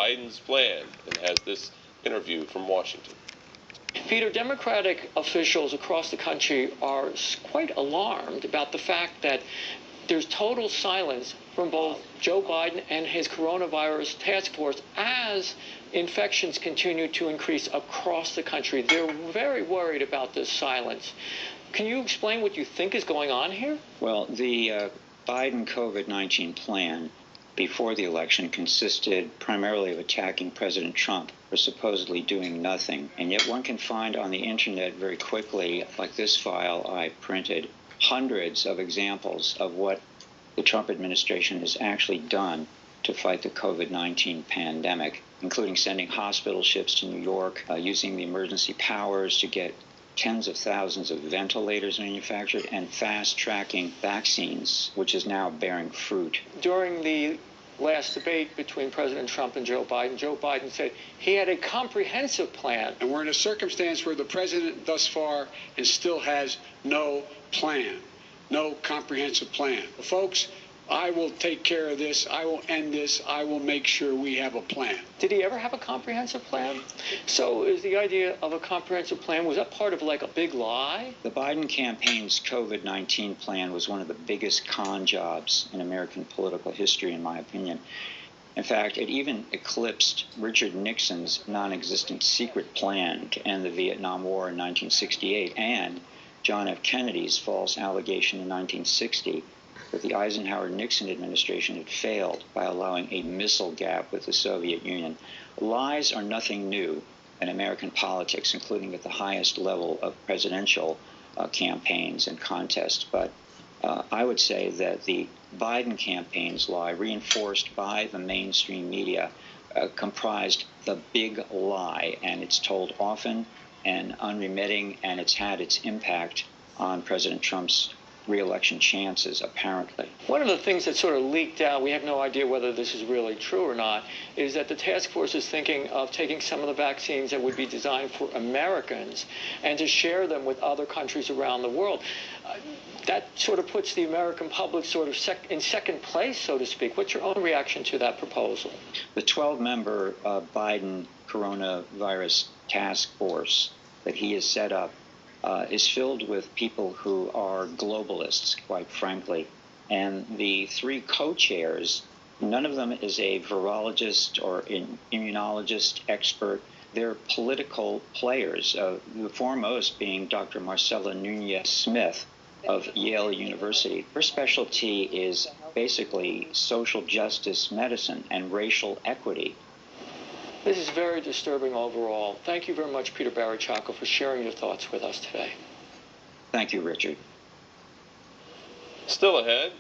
Biden's plan and has this interview from Washington. Peter, Democratic officials across the country are quite alarmed about the fact that there's total silence from both Joe Biden and his coronavirus task force as infections continue to increase across the country. They're very worried about this silence. Can you explain what you think is going on here? Well, the Biden COVID-19 plan before the election consisted primarily of attacking President Trump for supposedly doing nothing. And yet one can find on the internet very quickly, like this file I printed, hundreds of examples of what the Trump administration has actually done to fight the COVID-19 pandemic, including sending hospital ships to New York, using the emergency powers to get tens of thousands of ventilators manufactured, and fast-tracking vaccines, which is now bearing fruit. During the last debate between President Trump and Joe Biden said he had a comprehensive plan. And we're in a circumstance where the president thus far still has no plan, no comprehensive plan. Folks, I will take care of this. I will end this. I will make sure we have a plan. Did he ever have a comprehensive plan? So is the idea of a comprehensive plan, was that part of like a big lie? The Biden campaign's COVID-19 plan was one of the biggest con jobs in American political history, in my opinion. In fact, it even eclipsed Richard Nixon's non-existent secret plan to end the Vietnam War in 1968 and John F. Kennedy's false allegation in 1960 that the Eisenhower-Nixon administration had failed by allowing a missile gap with the Soviet Union. Lies are nothing new in American politics, including at the highest level of presidential campaigns and contests. But I would say that the Biden campaign's lie, reinforced by the mainstream media, comprised the big lie, and it's told often and unremitting, and it's had its impact on President Trump's re-election chances, apparently. One of the things that sort of leaked out, we have no idea whether this is really true or not, is that the task force is thinking of taking some of the vaccines that would be designed for Americans and to share them with other countries around the world. That sort of puts the American public sort of in second place, so to speak. What's your own reaction to that proposal? The 12-member Biden coronavirus task force that he has set up is filled with people who are globalists, quite frankly. And the three co-chairs, none of them is a virologist or an immunologist expert. They're political players, the foremost being Dr. Marcella Nunez-Smith of Yale University. Her specialty is basically social justice medicine and racial equity. This is very disturbing overall. Thank you very much, Peter Barry Chowka, for sharing your thoughts with us today. Thank you, Richard. Still ahead.